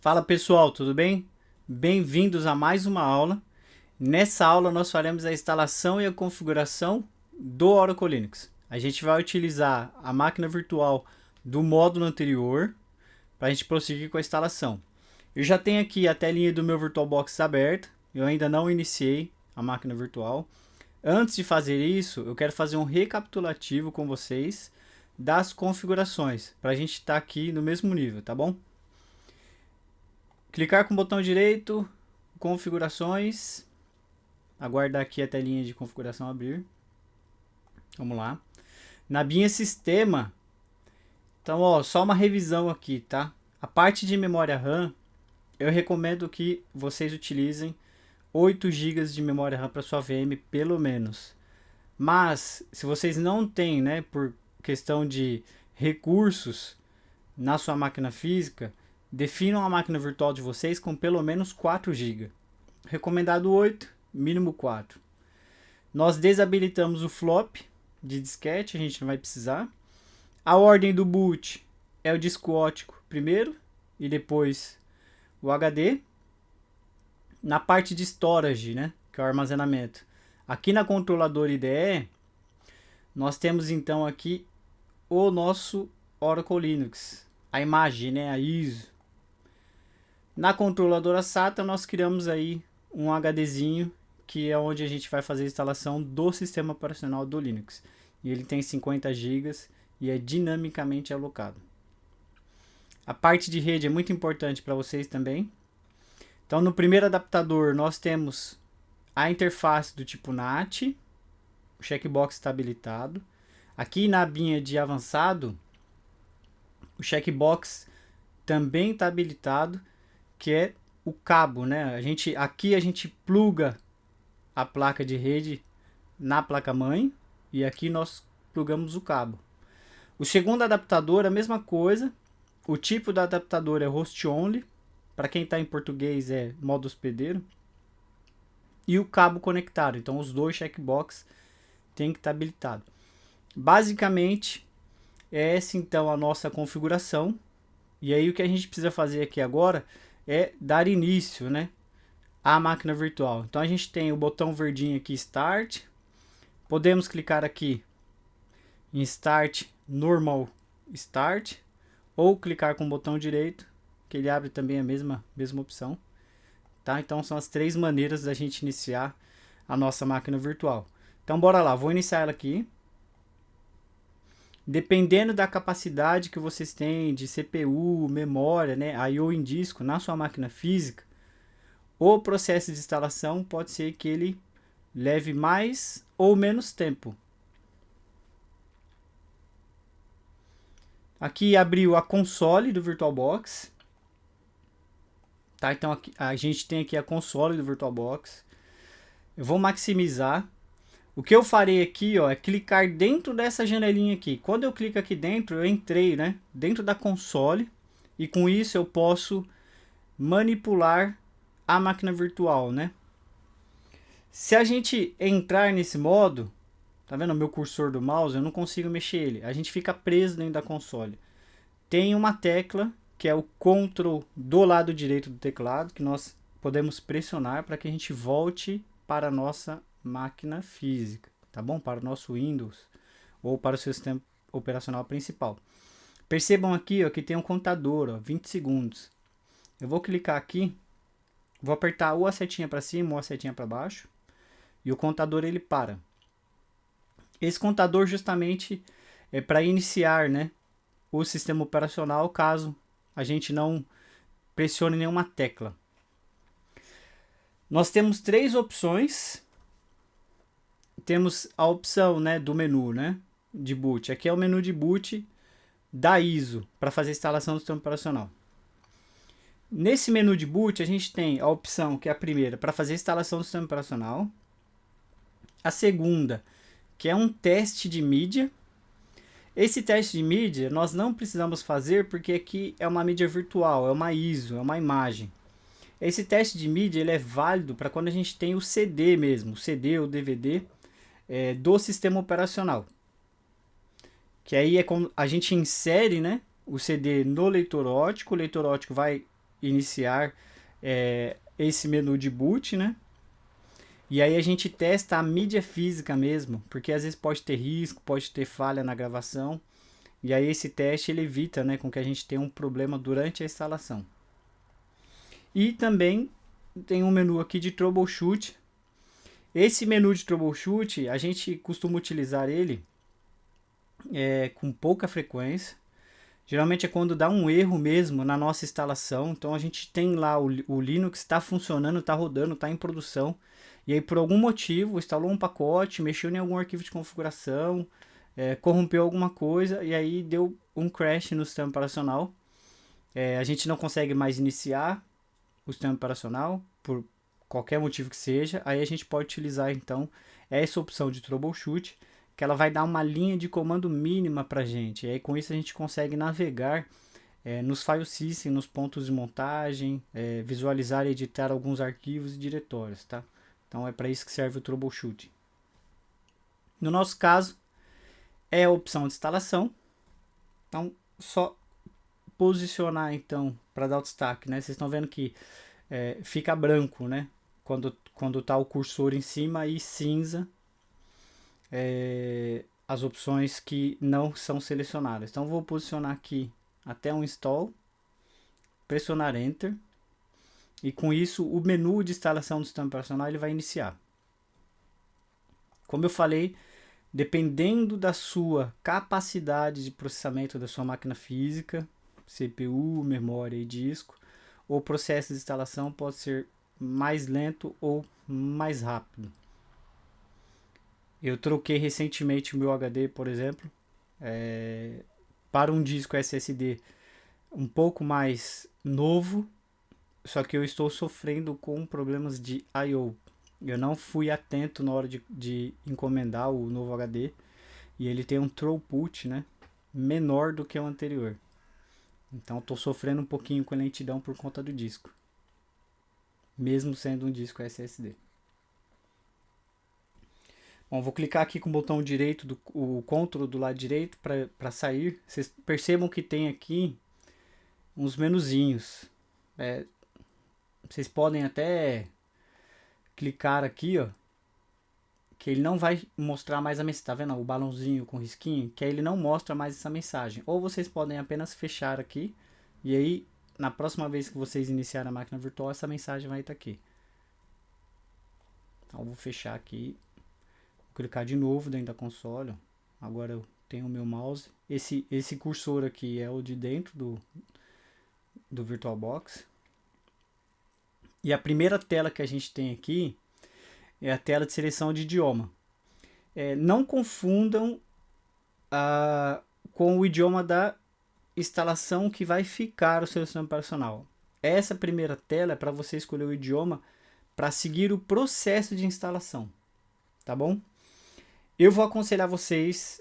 Fala pessoal, tudo bem? Bem-vindos a mais uma aula. Nessa aula nós faremos a instalação e a configuração do Oracle Linux. A gente vai utilizar a máquina virtual do módulo anterior para a gente prosseguir com a instalação. Eu já tenho aqui a telinha do meu VirtualBox aberta, eu ainda não iniciei a máquina virtual. Antes de fazer isso, eu quero fazer um recapitulativo com vocês das configurações, para a gente estar aqui no mesmo nível, tá bom? Clicar com o botão direito, configurações, aguardar aqui a telinha de configuração abrir. Vamos lá. Na abinha sistema, então ó, só uma revisão aqui, tá? A parte de memória RAM, eu recomendo que vocês utilizem 8 GB de memória RAM para sua VM, pelo menos. Mas, se vocês não têm, né, por questão de recursos na sua máquina física, definam a máquina virtual de vocês com pelo menos 4 GB. Recomendado 8, mínimo 4. Nós desabilitamos o flop de disquete, a gente não vai precisar. A ordem do boot é o disco óptico primeiro e depois o HD. Na parte de storage, né, que é o armazenamento. Aqui na controladora IDE, nós temos então aqui o nosso Oracle Linux. A imagem, né, a ISO. Na controladora SATA, nós criamos aí um HDzinho, que é onde a gente vai fazer a instalação do sistema operacional do Linux. E ele tem 50 GB e é dinamicamente alocado. A parte de rede é muito importante para vocês também. Então, no primeiro adaptador, nós temos a interface do tipo NAT, o checkbox está habilitado. Aqui na abinha de avançado, o checkbox também está habilitado, que é o cabo, né? Aqui a gente pluga a placa de rede na placa-mãe e aqui nós plugamos o cabo. O segundo adaptador, a mesma coisa. O tipo do adaptador é host only. Para quem está em português é modo hospedeiro. E o cabo conectado. Então os dois checkbox tem que estar habilitado. Basicamente, essa então a nossa configuração. E aí o que a gente precisa fazer aqui agora é dar início, né, à máquina virtual. Então a gente tem o botão verdinho aqui, Start. Podemos clicar aqui em Start, Normal Start. Ou clicar com o botão direito, que ele abre também a mesma opção. Tá? Então são as três maneiras da gente iniciar a nossa máquina virtual. Então bora lá, vou iniciar ela aqui. Dependendo da capacidade que vocês têm de CPU, memória, né, I/O em disco na sua máquina física, o processo de instalação pode ser que ele leve mais ou menos tempo. Aqui abriu a console do VirtualBox. Tá? Então aqui, a gente tem aqui a console do VirtualBox. Eu vou maximizar. O que eu farei aqui, ó, é clicar dentro dessa janelinha aqui. Quando eu clico aqui dentro, eu entrei, né, dentro da console. E com isso eu posso manipular a máquina virtual, né? Se a gente entrar nesse modo, tá vendo o meu cursor do mouse? Eu não consigo mexer ele. A gente fica preso dentro da console. Tem uma tecla, que é o Ctrl do lado direito do teclado, que nós podemos pressionar para que a gente volte para a nossa máquina física, tá bom? Para o nosso Windows ou para o seu sistema operacional principal. Percebam aqui, ó, que tem um contador, ó, 20 segundos. Eu vou clicar aqui, vou apertar ou a setinha para cima ou a setinha para baixo e o contador ele para. Esse contador justamente é para iniciar, né, o sistema operacional caso a gente não pressione nenhuma tecla. Nós temos três opções. Temos a opção, né, do menu, né, de boot. Aqui é o menu de boot da ISO para fazer a instalação do sistema operacional. Nesse menu de boot a gente tem a opção, que é a primeira, para fazer a instalação do sistema operacional. A segunda, que é um teste de mídia. Esse teste de mídia nós não precisamos fazer porque aqui é uma mídia virtual, é uma ISO, é uma imagem. Esse teste de mídia ele é válido para quando a gente tem o CD mesmo, o CD ou DVD do sistema operacional. Que aí é como a gente insere, né, o CD no leitor óptico, o leitor óptico vai iniciar esse menu de boot, né? E aí a gente testa a mídia física mesmo, porque às vezes pode ter risco, pode ter falha na gravação. E aí esse teste ele evita, né, com que a gente tenha um problema durante a instalação. E também tem um menu aqui de troubleshoot. Esse menu de troubleshoot, a gente costuma utilizar ele com pouca frequência. Geralmente é quando dá um erro mesmo na nossa instalação. Então a gente tem lá o Linux está funcionando, está rodando, está em produção. E aí por algum motivo instalou um pacote, mexeu em algum arquivo de configuração, corrompeu alguma coisa e aí deu um crash no sistema operacional. A gente não consegue mais iniciar o sistema operacional por qualquer motivo que seja. Aí a gente pode utilizar então essa opção de troubleshoot, que ela vai dar uma linha de comando mínima para a gente. E aí com isso a gente consegue navegar nos file system, nos pontos de montagem, visualizar e editar alguns arquivos e diretórios, tá? Então é para isso que serve o troubleshoot. No nosso caso, é a opção de instalação. Então, só posicionar então para dar o destaque, né? Vocês estão vendo que fica branco, né? Quando está o cursor em cima e cinza as opções que não são selecionadas. Então vou posicionar aqui até um install, pressionar Enter e com isso o menu de instalação do sistema operacional ele vai iniciar. Como eu falei, dependendo da sua capacidade de processamento da sua máquina física, CPU, memória e disco, o processo de instalação pode ser mais lento ou mais rápido. Eu troquei recentemente o meu HD, por exemplo, para um disco SSD um pouco mais novo, só que eu estou sofrendo com problemas de I/O. Eu não fui atento na hora de encomendar o novo HD e ele tem um throughput, né, menor do que o anterior. Então estou sofrendo um pouquinho com a lentidão por conta do disco, mesmo sendo um disco SSD. Bom, vou clicar aqui com o botão direito, o Ctrl do lado direito para sair. Vocês percebam que tem aqui uns menuzinhos. Vocês podem até clicar aqui, ó, que ele não vai mostrar mais a mensagem. Tá vendo o balãozinho com risquinho? Que aí ele não mostra mais essa mensagem. Ou vocês podem apenas fechar aqui e aí na próxima vez que vocês iniciarem a máquina virtual essa mensagem vai estar aqui. Então eu vou fechar aqui. Clicar de novo dentro da console. Agora eu tenho o meu mouse. Esse cursor aqui é o de dentro do VirtualBox. E a primeira tela que a gente tem aqui é a tela de seleção de idioma. Não confundam com o idioma da instalação que vai ficar o seu sistema operacional. Essa primeira tela é para você escolher o idioma para seguir o processo de instalação. Tá bom? Eu vou aconselhar vocês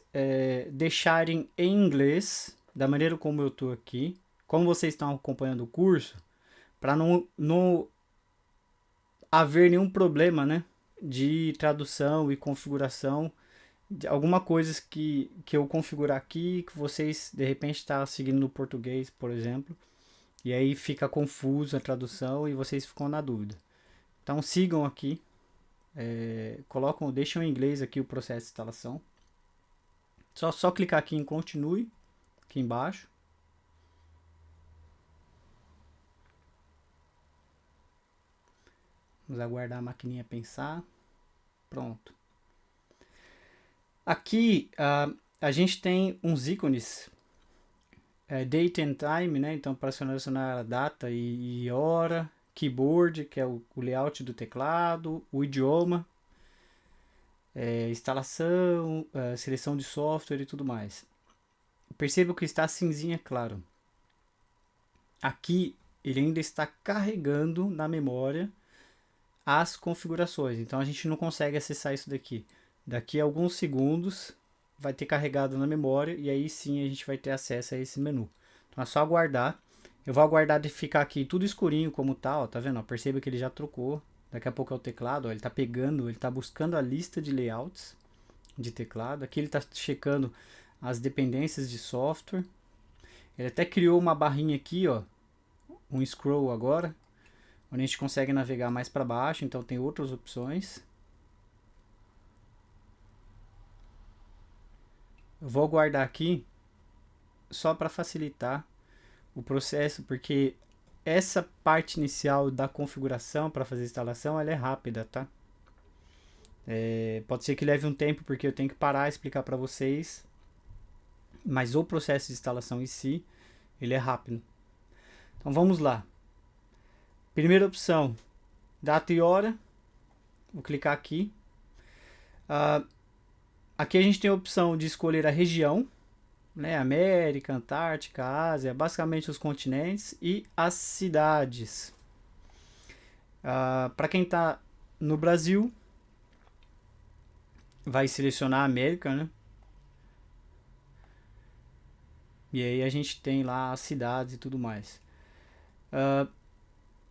deixarem em inglês, da maneira como eu estou aqui, como vocês estão acompanhando o curso, para não haver nenhum problema, né, de tradução e configuração, de alguma coisa que eu configurar aqui, que vocês de repente estão seguindo no português, por exemplo, e aí fica confuso a tradução e vocês ficam na dúvida. Então sigam aqui. Deixam em inglês aqui o processo de instalação. Só clicar aqui em continue, aqui embaixo. Vamos aguardar a maquininha pensar. Pronto. Aqui a gente tem uns ícones, date and time, né? Então para selecionar a data e hora. Keyboard, que é o layout do teclado, o idioma, instalação, seleção de software e tudo mais. Perceba que está cinzinha claro. Aqui ele ainda está carregando na memória as configurações, então a gente não consegue acessar isso daqui. Daqui a alguns segundos vai ter carregado na memória e aí sim a gente vai ter acesso a esse menu. Então é só aguardar. Eu vou aguardar de ficar aqui tudo escurinho como tá, ó, tá vendo? Ó, perceba que ele já trocou. Daqui a pouco é o teclado, ó, ele tá pegando, ele tá buscando a lista de layouts de teclado. Aqui ele tá checando as dependências de software. Ele até criou uma barrinha aqui, ó, um scroll agora, onde a gente consegue navegar mais para baixo, então tem outras opções. Eu vou guardar aqui só para facilitar o processo, porque essa parte inicial da configuração para fazer a instalação, ela é rápida, tá? Pode ser que leve um tempo, porque eu tenho que parar e explicar para vocês, mas o processo de instalação em si, ele é rápido. Então vamos lá. Primeira opção, data e hora. Vou clicar aqui. Aqui a gente tem a opção de escolher a região, né? América, Antártica, Ásia, basicamente os continentes e as cidades. Para quem está no Brasil, vai selecionar a América, né? E aí a gente tem lá as cidades e tudo mais.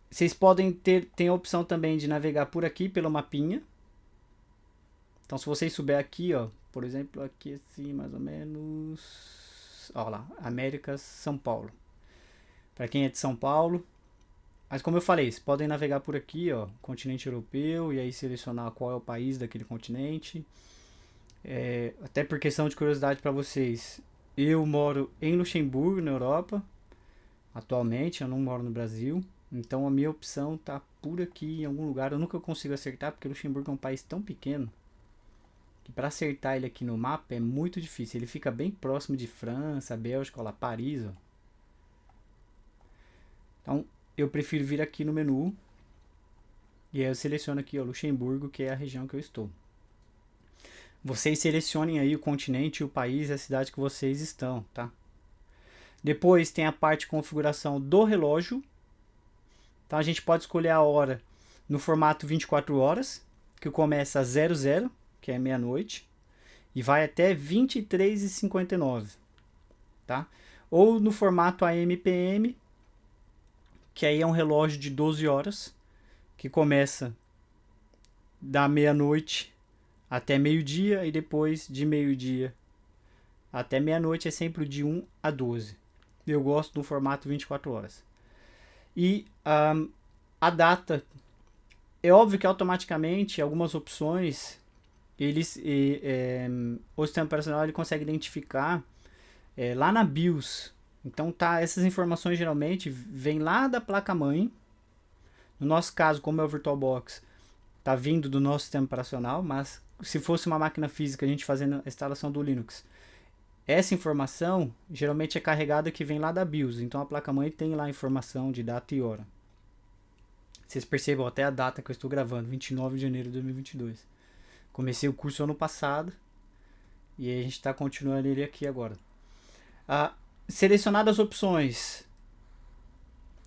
Vocês podem tem a opção também de navegar por aqui pelo mapinha. Então se vocês souber aqui, ó, por exemplo, aqui assim, mais ou menos, ó lá, América, São Paulo. Para quem é de São Paulo, mas como eu falei, vocês podem navegar por aqui, ó, continente europeu, e aí selecionar qual é o país daquele continente. Até por questão de curiosidade para vocês, eu moro em Luxemburgo, na Europa, atualmente, eu não moro no Brasil, então a minha opção tá por aqui em algum lugar. Eu nunca consigo acertar, porque Luxemburgo é um país tão pequeno, que para acertar ele aqui no mapa é muito difícil. Ele fica bem próximo de França, Bélgica, ó lá, Paris, ó. Então, eu prefiro vir aqui no menu, e aí eu seleciono aqui, ó, Luxemburgo, que é a região que eu estou. Vocês selecionem aí o continente, o país e a cidade que vocês estão, tá? Depois tem a parte de configuração do relógio. Então a gente pode escolher a hora no formato 24 horas, que começa às 00, que é meia-noite, e vai até 23h59, tá? Ou no formato AM/PM, que aí é um relógio de 12 horas, que começa da meia-noite até meio-dia, e depois de meio-dia até meia-noite é sempre de 1 a 12. Eu gosto do formato 24 horas. E a data, é óbvio que automaticamente algumas opções, o sistema operacional ele consegue identificar lá na BIOS. Então essas informações geralmente vêm lá da placa-mãe. No nosso caso, como é o VirtualBox, está vindo do nosso sistema operacional, mas se fosse uma máquina física, a gente fazendo a instalação do Linux, essa informação geralmente é carregada que vem lá da BIOS. Então a placa-mãe tem lá a informação de data e hora. Vocês percebam até a data que eu estou gravando, 29 de janeiro de 2022. Comecei o curso ano passado e a gente está continuando ele aqui agora. Selecionadas as opções,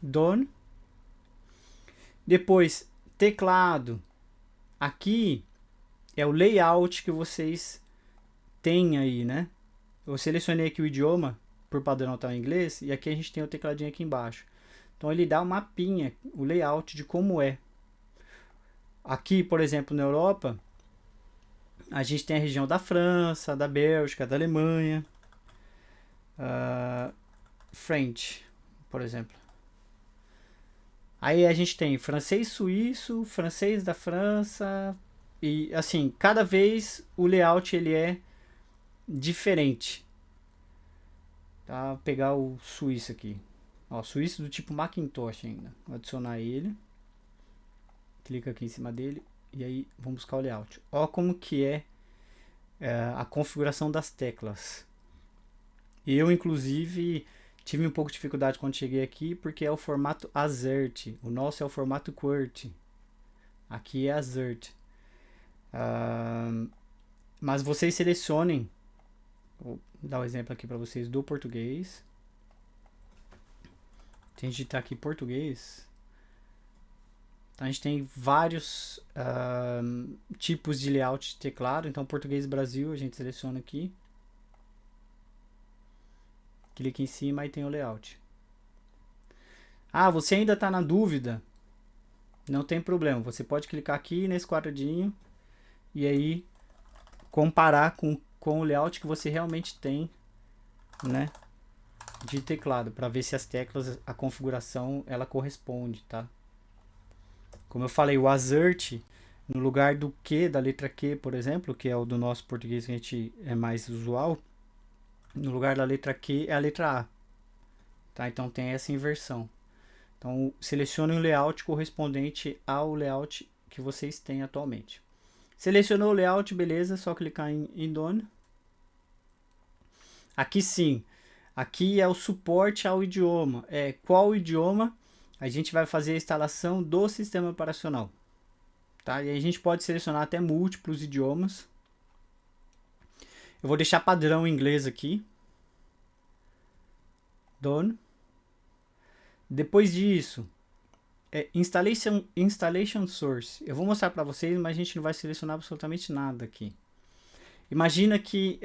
Done. Depois, teclado. Aqui é o layout que vocês têm aí, né? Eu selecionei aqui o idioma, por padrão tá em inglês, e aqui a gente tem o tecladinho aqui embaixo. Então ele dá um mapinha, o layout de como é. Aqui, por exemplo, na Europa, a gente tem a região da França, da Bélgica, da Alemanha, French, por exemplo. Aí a gente tem francês suíço, francês da França, e assim, cada vez o layout ele é diferente. Tá? Vou pegar o suíço aqui. Ó, suíço do tipo Macintosh ainda. Vou adicionar ele. Clica aqui em cima dele e aí vamos buscar o layout. Ó como que é a configuração das teclas. Eu inclusive tive um pouco de dificuldade quando cheguei aqui, porque é o formato AZERTY. O nosso é o formato QWERTY. Aqui é AZERTY. Mas vocês selecionem. Vou dar um exemplo aqui para vocês do português. Tem que digitar aqui português. Então a gente tem vários tipos de layout de teclado. Então português Brasil a gente seleciona aqui. Clica em cima e tem o layout. Você ainda está na dúvida? Não tem problema. Você pode clicar aqui nesse quadradinho e aí comparar com o layout que você realmente tem, né, de teclado, para ver se as teclas, a configuração, ela corresponde, tá? Como eu falei, o assert, no lugar do Q, da letra Q, por exemplo, que é o do nosso português que a gente é mais usual, no lugar da letra Q é a letra A, tá? Então tem essa inversão. Então selecione um layout correspondente ao layout que vocês têm atualmente. Selecionou o layout, beleza, só clicar em Done. Aqui sim, aqui é o suporte ao idioma. Qual idioma a gente vai fazer a instalação do sistema operacional. Tá? E aí a gente pode selecionar até múltiplos idiomas. Eu vou deixar padrão em inglês aqui. Done. Depois disso, installation source. Eu vou mostrar para vocês, mas a gente não vai selecionar absolutamente nada aqui. Imagina que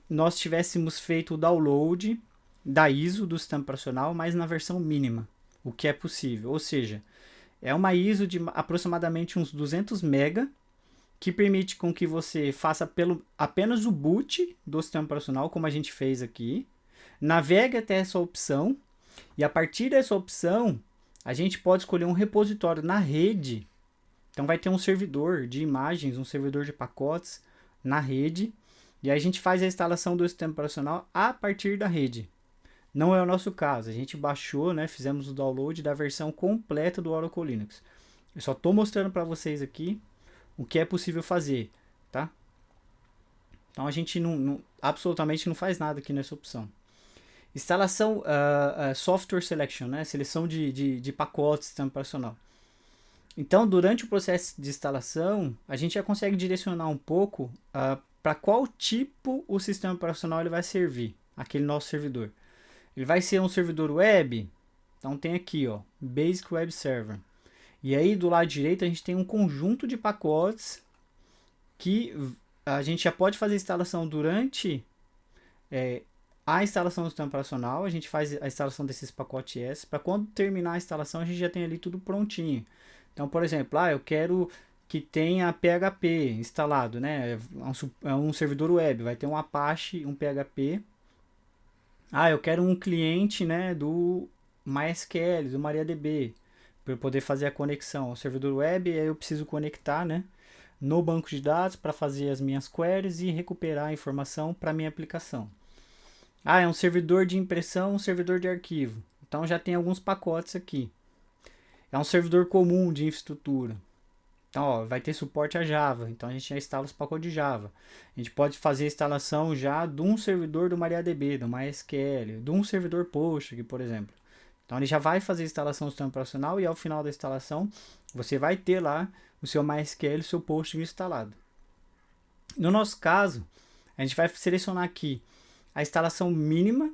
nós tivéssemos feito o download da ISO do sistema operacional, mas na versão mínima, o que é possível. Ou seja, é uma ISO de aproximadamente uns 200 MB, que permite com que você faça apenas o boot do sistema operacional, como a gente fez aqui. Navegue até essa opção, e a partir dessa opção, a gente pode escolher um repositório na rede. Então vai ter um servidor de imagens, um servidor de pacotes na rede, e aí a gente faz a instalação do sistema operacional a partir da rede. Não é o nosso caso, a gente baixou, né, fizemos o download da versão completa do Oracle Linux. Eu só estou mostrando para vocês aqui o que é possível fazer, tá? Então a gente absolutamente não faz nada aqui nessa opção. Instalação Software Selection, né? Seleção de pacotes do sistema operacional. Então, durante o processo de instalação, a gente já consegue direcionar um pouco para qual tipo o sistema operacional ele vai servir, aquele nosso servidor. Ele vai ser um servidor web, então tem aqui, ó, Basic Web Server. E aí do lado direito a gente tem um conjunto de pacotes que a gente já pode fazer a instalação durante a instalação do sistema operacional. A gente faz a instalação desses pacotes S, para quando terminar a instalação a gente já tem ali tudo prontinho. Então, por exemplo, eu quero que tenha PHP instalado, né? É um servidor web, vai ter um Apache, um PHP. Eu quero um cliente, né, do MySQL, do MariaDB, para eu poder fazer a conexão ao servidor web. E aí eu preciso conectar, né, no banco de dados para fazer as minhas queries e recuperar a informação para minha aplicação. É um servidor de impressão, um servidor de arquivo. Então já tem alguns pacotes aqui. É um servidor comum de infraestrutura. Então, vai ter suporte a Java. Então a gente já instala os pacotes de Java. A gente pode fazer a instalação já de um servidor do MariaDB, do MySQL, de um servidor Postgre, por exemplo. Então ele já vai fazer a instalação do sistema operacional e ao final da instalação você vai ter lá o seu MySQL, o seu Postgre instalado. No nosso caso, a gente vai selecionar aqui a instalação mínima,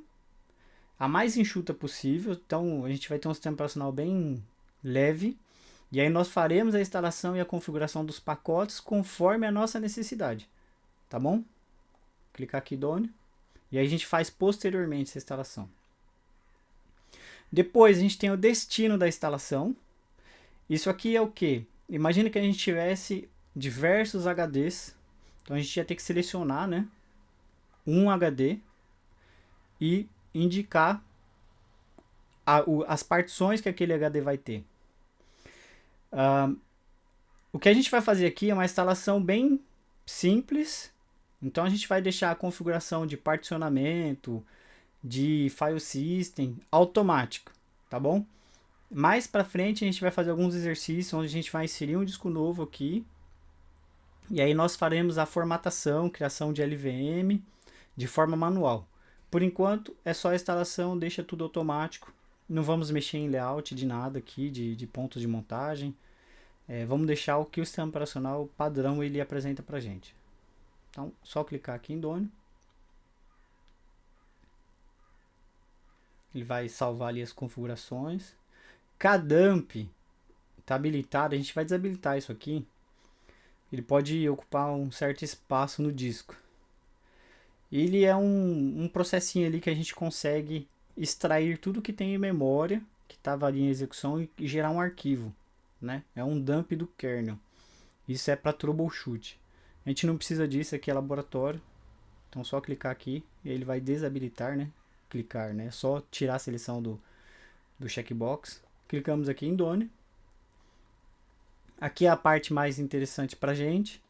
a mais enxuta possível. Então a gente vai ter um sistema operacional bem leve. E aí nós faremos a instalação e a configuração dos pacotes conforme a nossa necessidade. Tá bom? Clicar aqui Done. E aí a gente faz posteriormente essa instalação. Depois a gente tem o destino da instalação. Isso aqui é o que? Imagina que a gente tivesse diversos HDs. Então a gente ia ter que selecionar, né, um HD e indicar as partições que aquele HD vai ter. O que a gente vai fazer aqui é uma instalação bem simples. Então a gente vai deixar a configuração de particionamento, de file system automática, tá bom? Mais para frente a gente vai fazer alguns exercícios onde a gente vai inserir um disco novo aqui. E aí nós faremos a formatação, criação de LVM de forma manual. Por enquanto é só a instalação, deixa tudo automático. Não vamos mexer em layout de nada aqui, de pontos de montagem. Vamos deixar o que o sistema operacional padrão ele apresenta para a gente. Então, só clicar aqui em Done. Ele vai salvar ali as configurações. KDump está habilitado, a gente vai desabilitar isso aqui. Ele pode ocupar um certo espaço no disco. Ele é um processinho ali que a gente consegue extrair tudo que tem em memória, que estava ali em execução, e gerar um arquivo, né? É um dump do kernel. Isso é para troubleshoot. A gente não precisa disso, aqui é laboratório. Então só clicar aqui e ele vai desabilitar, né, clicar, né? É só tirar a seleção do checkbox. Clicamos aqui em Done. Aqui é a parte mais interessante para a gente,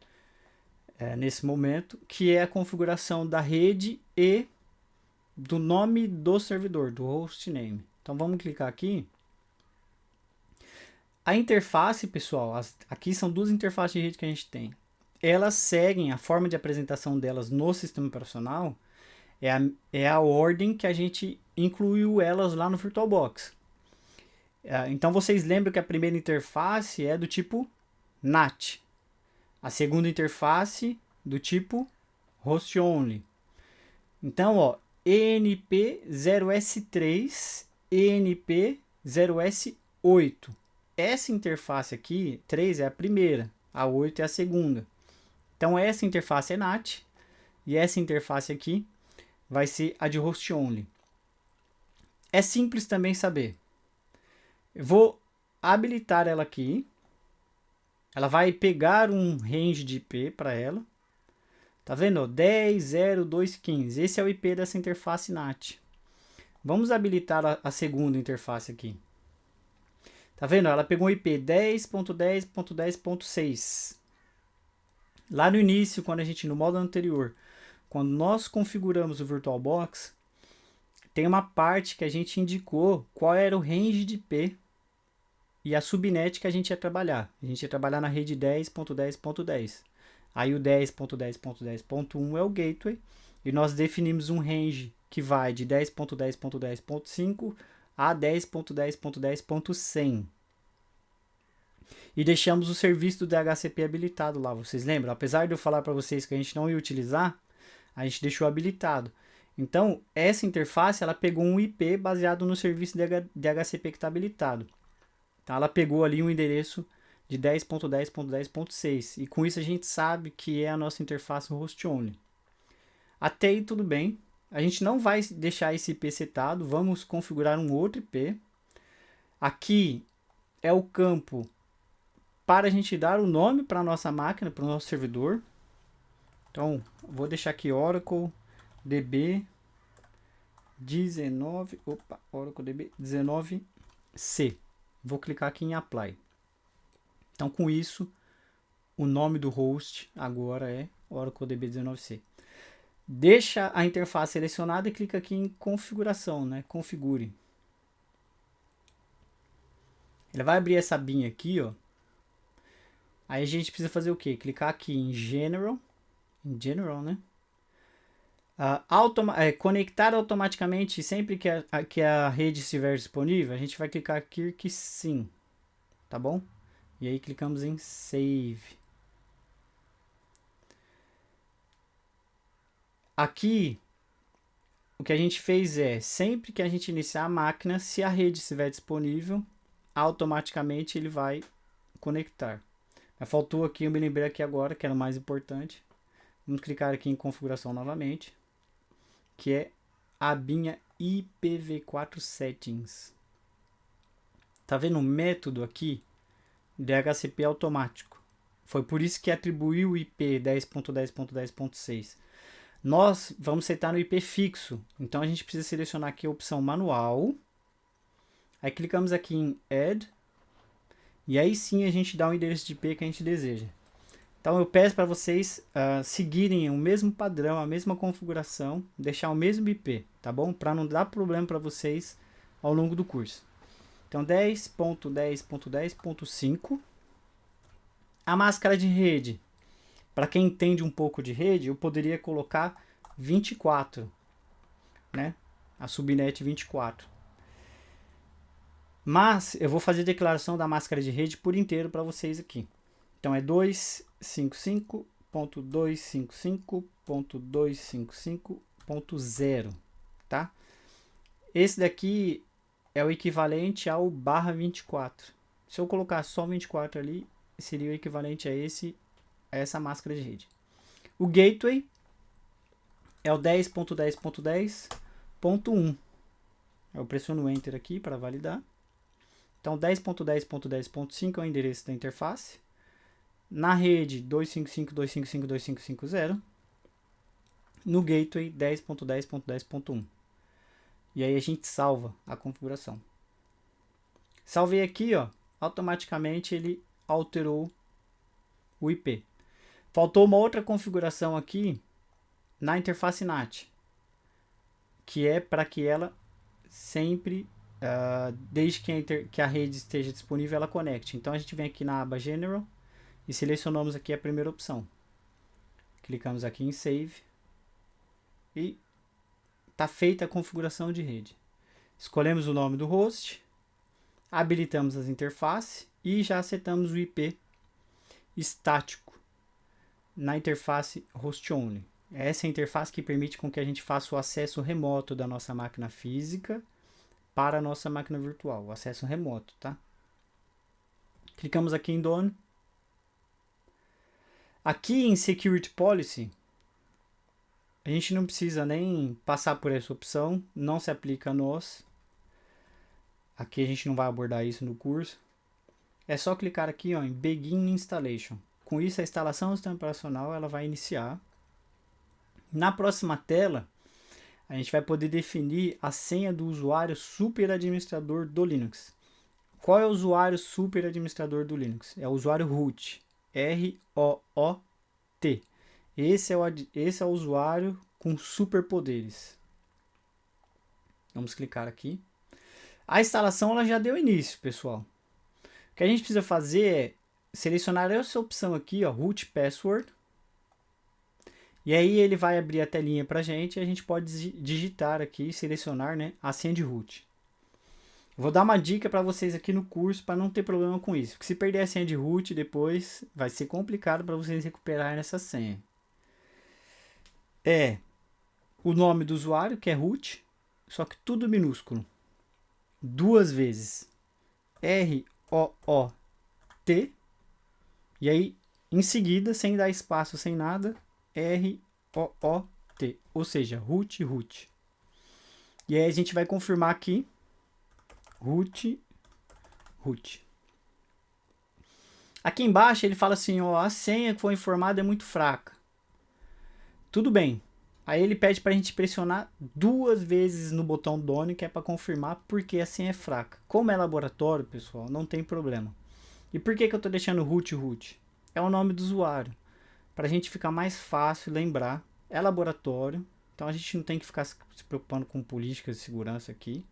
nesse momento, que é a configuração da rede e do nome do servidor, do hostname. Então vamos clicar aqui. A interface, pessoal, aqui são duas interfaces de rede que a gente tem. Elas seguem a forma de apresentação delas no sistema operacional, é a ordem que a gente incluiu elas lá no VirtualBox. Então vocês lembram que a primeira interface é do tipo NAT. A segunda interface do tipo Host Only. Então, ó, ENP0S3, ENP0S8. Essa interface aqui, 3 é a primeira, a 8 é a segunda. Então essa interface é NAT e essa interface aqui vai ser a de Host Only. É simples também saber. Eu vou habilitar ela aqui. Ela vai pegar um range de IP para ela. Tá vendo? 10.0.2.15. Esse é o IP dessa interface NAT. Vamos habilitar a segunda interface aqui. Tá vendo? Ela pegou o IP 10.10.10.6. Lá no início, no modo anterior, quando nós configuramos o VirtualBox, tem uma parte que a gente indicou qual era o range de IP e a subnet que a gente ia trabalhar. A gente ia trabalhar na rede 10.10.10. Aí o 10.10.10.1 é o gateway e nós definimos um range que vai de 10.10.10.5 a 10.10.10.100. E deixamos o serviço do DHCP habilitado lá, vocês lembram? Apesar de eu falar para vocês que a gente não ia utilizar, a gente deixou habilitado. Então, essa interface, ela pegou um IP baseado no serviço DHCP que está habilitado. Então, ela pegou ali um endereço de 10.10.10.6. E com isso a gente sabe que é a nossa interface host only. Até aí tudo bem. A gente não vai deixar esse IP setado. Vamos configurar um outro IP. Aqui é o campo para a gente dar o nome para a nossa máquina, para o nosso servidor. Então, vou deixar aqui Oracle DB 19, Oracle DB 19C. Vou clicar aqui em Apply. Então, com isso, o nome do host agora é Oracle DB 19C. Deixa a interface selecionada e clica aqui em configuração, né? Configure. Ele vai abrir essa abinha aqui, ó. Aí a gente precisa fazer o quê? Clicar aqui em General, né? Conectar automaticamente sempre que a rede estiver disponível, a gente vai clicar aqui que sim, tá bom? E aí clicamos em Save. Aqui, o que a gente fez é, sempre que a gente iniciar a máquina, se a rede estiver disponível, automaticamente ele vai conectar. Mas faltou aqui, eu me lembrei aqui agora, que era o mais importante. Vamos clicar aqui em configuração novamente, que é a abinha IPv4 Settings. Tá vendo o método aqui? DHCP automático. Foi por isso que atribuiu o IP 10.10.10.6. Nós vamos setar no IP fixo. Então a gente precisa selecionar aqui a opção manual. Aí clicamos aqui em Add. E aí sim a gente dá o endereço de IP que a gente deseja. Então eu peço para vocês seguirem o mesmo padrão, a mesma configuração, deixar o mesmo IP, tá bom? Para não dar problema para vocês ao longo do curso. Então 10.10.10.5. A máscara de rede. Para quem entende um pouco de rede, eu poderia colocar 24, né? A subnet 24. Mas eu vou fazer a declaração da máscara de rede por inteiro para vocês aqui. Então é 255.255.255.0, tá? Esse daqui é o equivalente ao /24. Se eu colocar só 24 ali, seria o equivalente a essa máscara de rede. O gateway é o 10.10.10.1. Eu pressiono Enter aqui para validar. Então 10.10.10.5 é o endereço da interface. Na rede 255.255.255.0. No gateway 10.10.10.1. E aí a gente salva a configuração. Salvei aqui, ó, automaticamente ele alterou o IP. Faltou uma outra configuração aqui na interface NAT, que é para que ela sempre, desde que a rede esteja disponível, ela conecte. Então a gente vem aqui na aba General e selecionamos aqui a primeira opção. Clicamos aqui em Save e está feita a configuração de rede. Escolhemos o nome do host, habilitamos as interfaces e já setamos o IP estático na interface Host Only. Essa é a interface que permite com que a gente faça o acesso remoto da nossa máquina física para a nossa máquina virtual. O acesso remoto, tá? Clicamos aqui em Done. Aqui em Security Policy, a gente não precisa nem passar por essa opção, não se aplica a nós. Aqui a gente não vai abordar isso no curso. É só clicar aqui, ó, em Begin Installation. Com isso, a instalação do sistema operacional ela vai iniciar. Na próxima tela, a gente vai poder definir a senha do usuário superadministrador do Linux. Qual é o usuário superadministrador do Linux? É o usuário root. R-O-O-T. Esse é o usuário com superpoderes. Vamos clicar aqui. A instalação ela já deu início, pessoal. O que a gente precisa fazer é selecionar essa opção aqui, ó, root password. E aí ele vai abrir a telinha para a gente e a gente pode digitar aqui, selecionar, né, a senha de root. Vou dar uma dica para vocês aqui no curso para não ter problema com isso. Porque se perder a senha de root depois vai ser complicado para vocês recuperarem essa senha. É o nome do usuário, que é root, só que tudo minúsculo. 2 vezes. R-O-O-T. E aí, em seguida, sem dar espaço, sem nada, R-O-O-T. Ou seja, root, root. E aí a gente vai confirmar aqui. Root, root. Aqui embaixo ele fala assim, ó, a senha que foi informada é muito fraca. Tudo bem. Aí ele pede para a gente pressionar 2 vezes no botão Done, que é para confirmar porque a senha é fraca. Como é laboratório, pessoal, não tem problema. E por que eu estou deixando root, root? É o nome do usuário. Para a gente ficar mais fácil lembrar. É laboratório, então a gente não tem que ficar se preocupando com políticas de segurança aqui.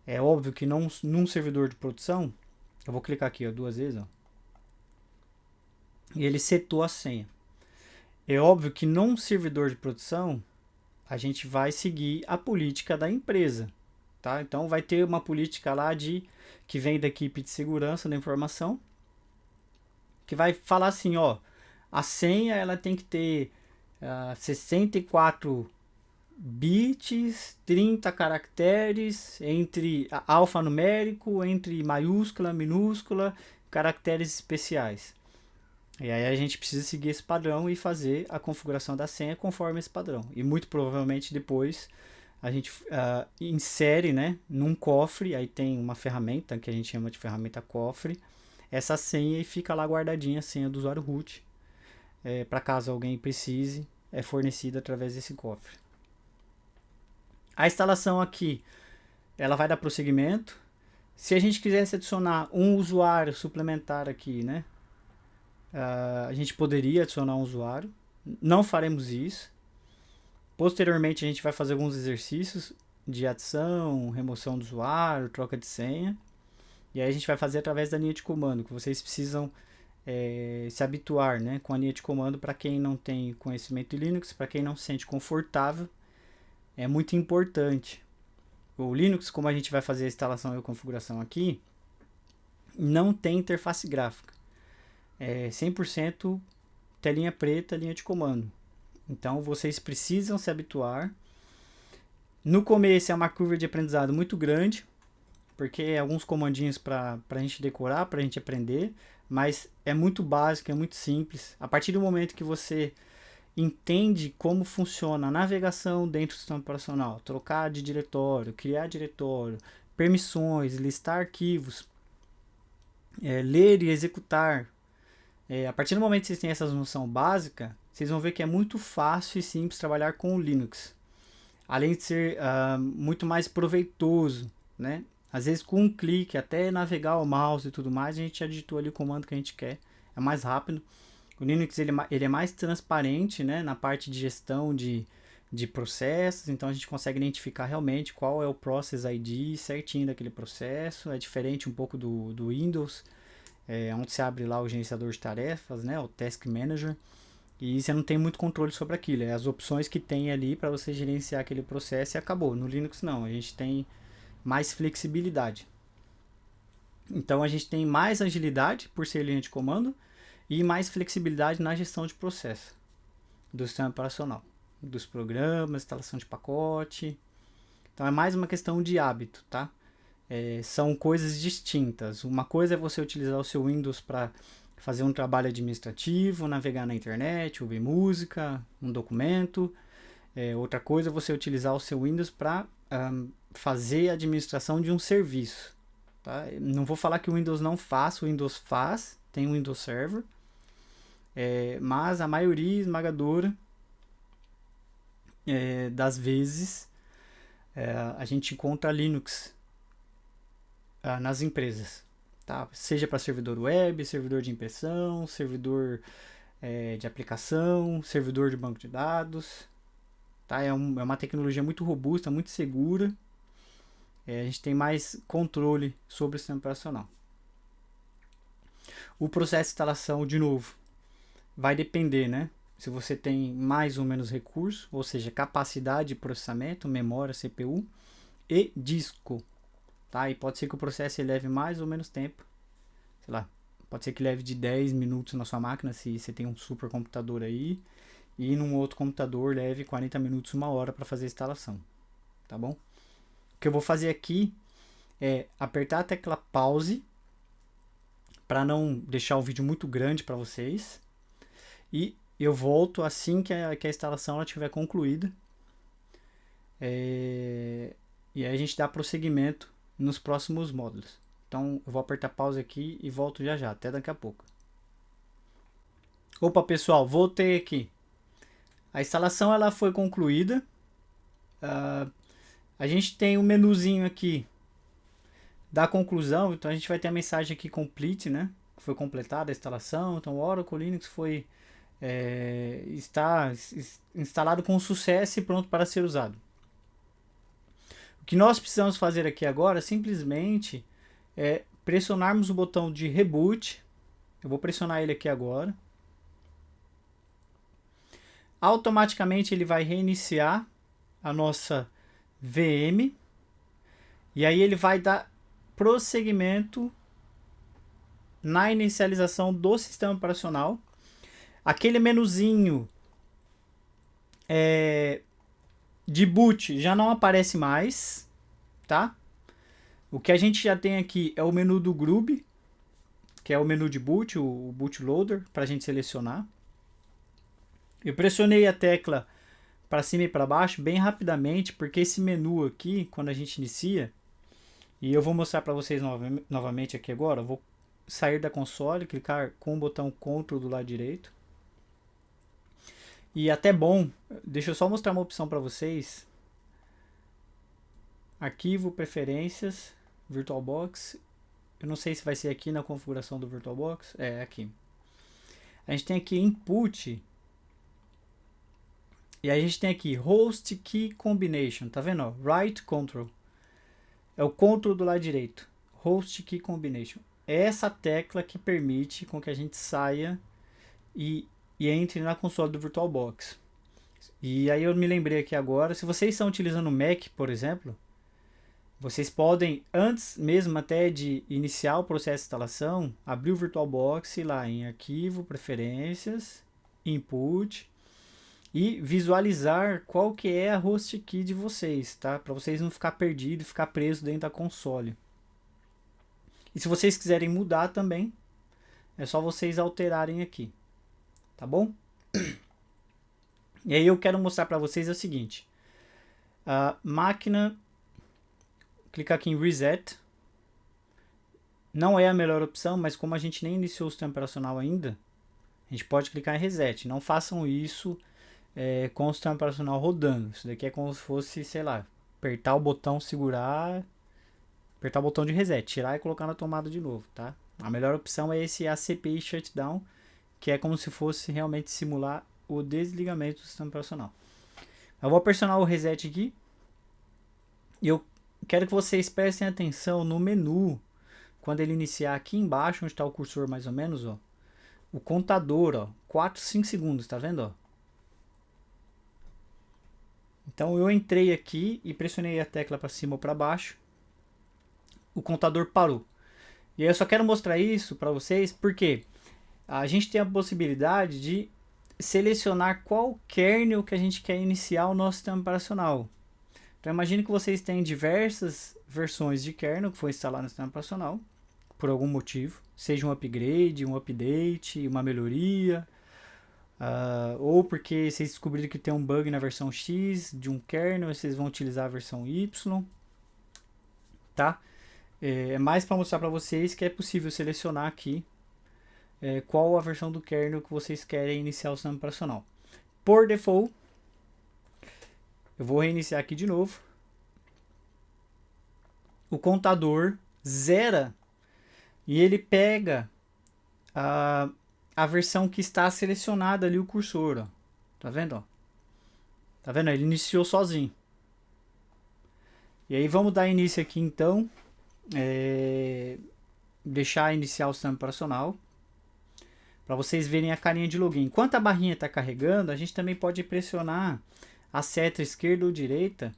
É óbvio que não, num servidor de produção, eu vou clicar aqui, ó, 2 vezes, ó, e ele setou a senha. É óbvio que num servidor de produção, a gente vai seguir a política da empresa, tá? Então vai ter uma política lá que vem da equipe de segurança da informação, que vai falar assim, ó, a senha ela tem que ter 64 bits, 30 caracteres, entre alfanumérico, entre maiúscula, minúscula, caracteres especiais. E aí a gente precisa seguir esse padrão e fazer a configuração da senha conforme esse padrão. E muito provavelmente depois a gente insere, né, num cofre, aí tem uma ferramenta que a gente chama de ferramenta cofre, essa senha e fica lá guardadinha a senha do usuário root. Para caso alguém precise, é fornecida através desse cofre. A instalação aqui, ela vai dar prosseguimento. Se a gente quisesse adicionar um usuário suplementar aqui, né, a gente poderia adicionar um usuário. Não faremos isso. Posteriormente a gente vai fazer alguns exercícios de adição, remoção do usuário, troca de senha. E aí a gente vai fazer através da linha de comando, que vocês precisam se habituar, né, com a linha de comando para quem não tem conhecimento de Linux, para quem não se sente confortável. É muito importante. O Linux, como a gente vai fazer a instalação e a configuração aqui, não tem interface gráfica. É 100% telinha preta, linha de comando. Então vocês precisam se habituar. No começo é uma curva de aprendizado muito grande, porque é alguns comandinhos para a gente decorar, para a gente aprender, mas é muito básico, é muito simples. A partir do momento que você entende como funciona a navegação dentro do sistema operacional, trocar de diretório, criar diretório, permissões, listar arquivos, ler e executar. A partir do momento que vocês têm essa noção básica, vocês vão ver que é muito fácil e simples trabalhar com o Linux. além de ser muito mais proveitoso, né? Às vezes com um clique, até navegar o mouse e tudo mais, a gente já digitou ali o comando que a gente quer. É mais rápido. O Linux ele é mais transparente, né, na parte de gestão de processos, então a gente consegue identificar realmente qual é o Process ID certinho daquele processo. É diferente um pouco do Windows, onde você abre lá o gerenciador de tarefas, né, o Task Manager, e você não tem muito controle sobre aquilo. É as opções que tem ali para você gerenciar aquele processo e acabou. No Linux não, a gente tem mais flexibilidade. Então a gente tem mais agilidade por ser linha de comando e mais flexibilidade na gestão de processo do sistema operacional, dos programas, instalação de pacote. Então é mais uma questão de hábito, tá? São coisas distintas. Uma coisa é você utilizar o seu Windows para fazer um trabalho administrativo, navegar na internet, ouvir música, um documento. Outra coisa é você utilizar o seu Windows para fazer a administração de um serviço. Tá? Não vou falar que o Windows não faz, o Windows faz, tem o Windows Server, mas a maioria esmagadora das vezes a gente encontra Linux nas empresas. Tá? Seja para servidor web, servidor de impressão, servidor de aplicação, servidor de banco de dados. Tá? É uma tecnologia muito robusta, muito segura. A gente tem mais controle sobre o sistema operacional. O processo de instalação, de novo, vai depender, né? Se você tem mais ou menos recurso, ou seja, capacidade de processamento, memória, CPU e disco. Tá? E pode ser que o processo leve mais ou menos tempo. Sei lá, pode ser que leve de 10 minutos na sua máquina, se você tem um supercomputador aí, e num outro computador leve 40 minutos, 1 hora para fazer a instalação. Tá bom? O que eu vou fazer aqui é apertar a tecla pause para não deixar o vídeo muito grande para vocês. E eu volto assim que a instalação ela estiver concluída. E aí a gente dá prosseguimento nos próximos módulos. Então eu vou apertar pause aqui e volto já já. Até daqui a pouco. Opa pessoal, voltei aqui. A instalação ela foi concluída. A gente tem um menuzinho aqui da conclusão. Então a gente vai ter a mensagem aqui complete, né? Foi completada a instalação. Então o Oracle Linux foi está instalado com sucesso e pronto para ser usado. O que nós precisamos fazer aqui agora simplesmente é pressionarmos o botão de reboot. Eu vou pressionar ele aqui agora. Automaticamente ele vai reiniciar a nossa VM e aí ele vai dar prosseguimento na inicialização do sistema operacional. Aquele menuzinho de boot já não aparece mais, tá? O que a gente já tem aqui é o menu do Grub, que é o menu de boot, o bootloader, para a gente selecionar. Eu pressionei a tecla para cima e para baixo bem rapidamente, porque esse menu aqui, quando a gente inicia, e eu vou mostrar para vocês novamente aqui agora, eu vou sair da console, clicar com o botão Ctrl do lado direito. E até bom, deixa eu só mostrar uma opção para vocês. Arquivo, preferências, VirtualBox. Eu não sei se vai ser aqui na configuração do VirtualBox. É aqui. A gente tem aqui Input. E a gente tem aqui Host Key Combination. Tá vendo? Ó? Right Control. É o Ctrl do lado direito. Host Key Combination. É essa tecla que permite com que a gente saia e entre na console do VirtualBox. E aí eu me lembrei aqui agora, se vocês estão utilizando o Mac, por exemplo, vocês podem, antes mesmo até de iniciar o processo de instalação, abrir o VirtualBox, ir lá em Arquivo, Preferências, Input e visualizar qual que é a host key de vocês, tá? Para vocês não ficar perdidos, ficar presos dentro da console. E se vocês quiserem mudar também, é só vocês alterarem aqui. Tá bom? E aí eu quero mostrar para vocês o seguinte. A máquina, clicar aqui em Reset. Não é a melhor opção, mas como a gente nem iniciou o sistema operacional ainda, a gente pode clicar em Reset. Não façam isso com o sistema operacional rodando. Isso daqui é como se fosse, sei lá, apertar o botão, segurar, apertar o botão de reset, tirar e colocar na tomada de novo, tá? A melhor opção é esse ACPI Shutdown, que é como se fosse realmente simular o desligamento do sistema operacional. Eu vou pressionar o reset aqui. E eu quero que vocês prestem atenção no menu. Quando ele iniciar aqui embaixo, onde está o cursor mais ou menos, ó, o contador, ó, 4, 5 segundos, tá vendo? Ó? Então eu entrei aqui e pressionei a tecla para cima ou para baixo. O contador parou. E aí eu só quero mostrar isso para vocês porque a gente tem a possibilidade de selecionar qual kernel que a gente quer iniciar o nosso sistema operacional. Então imagine que vocês têm diversas versões de kernel que foi instalado no sistema operacional, por algum motivo, seja um upgrade, um update, uma melhoria, ou porque vocês descobriram que tem um bug na versão X de um kernel, vocês vão utilizar a versão Y, tá? É mais para mostrar para vocês que é possível selecionar aqui qual a versão do kernel que vocês querem iniciar o sistema operacional. Por default, eu vou reiniciar aqui de novo. O contador zera e ele pega a versão que está selecionada ali, o cursor. Ó. Tá vendo? Ó? Tá vendo? Ele iniciou sozinho. E aí vamos dar início aqui então. Deixar iniciar o sistema operacional. Para vocês verem a carinha de login. Enquanto a barrinha está carregando, a gente também pode pressionar a seta esquerda ou direita.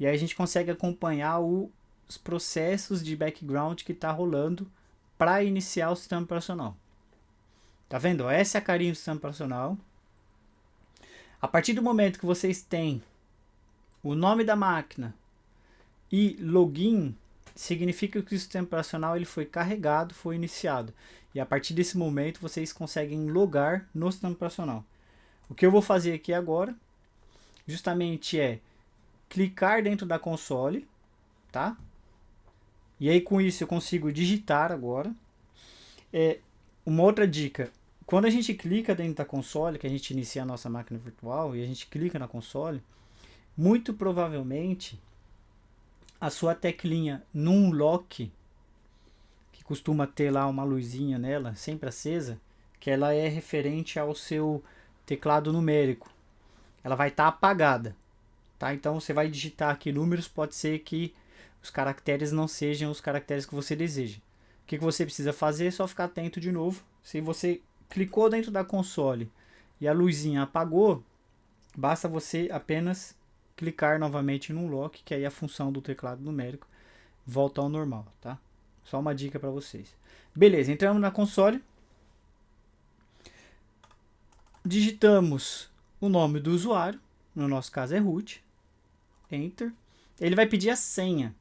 E aí a gente consegue acompanhar os processos de background que está rolando para iniciar o sistema operacional. Tá vendo? Essa é a carinha do sistema operacional. A partir do momento que vocês têm o nome da máquina e login, significa que o sistema operacional ele foi carregado, foi iniciado. E a partir desse momento vocês conseguem logar no sistema operacional. O que eu vou fazer aqui agora, justamente é clicar dentro da console, tá? E aí com isso eu consigo digitar agora. Uma outra dica, quando a gente clica dentro da console, que a gente inicia a nossa máquina virtual e a gente clica na console, muito provavelmente a sua teclinha num lock, que costuma ter lá uma luzinha nela, sempre acesa, que ela é referente ao seu teclado numérico. Ela vai estar apagada, tá? Então você vai digitar aqui números, pode ser que os caracteres não sejam os caracteres que você deseja. O que você precisa fazer é só ficar atento de novo. Se você clicou dentro da console e a luzinha apagou, basta você apenas clicar novamente no lock, que aí a função do teclado numérico volta ao normal, tá? Só uma dica para vocês. Beleza, entramos na console. Digitamos o nome do usuário, no nosso caso é root. Enter. Ele vai pedir a senha.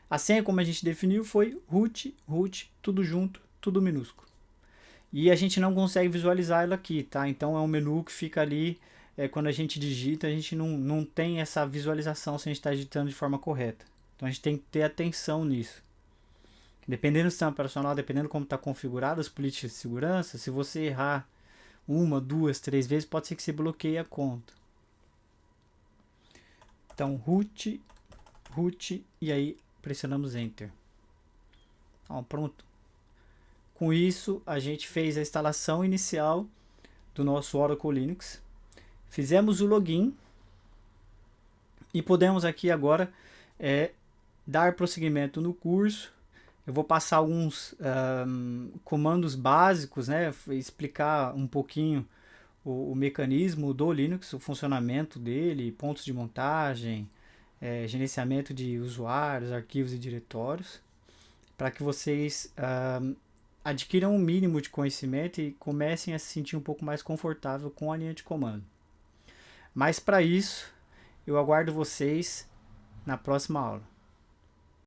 A senha, como a gente definiu, foi root, tudo junto, tudo minúsculo. E a gente não consegue visualizar ela aqui, tá? Então é um menu que fica ali, quando a gente digita, a gente não tem essa visualização se a gente está digitando de forma correta. Então a gente tem que ter atenção nisso. Dependendo do sistema operacional, dependendo como está configurado as políticas de segurança, se você errar 1, 2, 3 vezes, pode ser que você bloqueie a conta. Então root, e aí pressionamos Enter. Então, pronto. Com isso, a gente fez a instalação inicial do nosso Oracle Linux. Fizemos o login. E podemos aqui agora dar prosseguimento no curso. Eu vou passar alguns comandos básicos, né? Explicar um pouquinho o mecanismo do Linux, o funcionamento dele, pontos de montagem, gerenciamento de usuários, arquivos e diretórios, para que vocês adquiram um mínimo de conhecimento e comecem a se sentir um pouco mais confortável com a linha de comando. Mas para isso, eu aguardo vocês na próxima aula.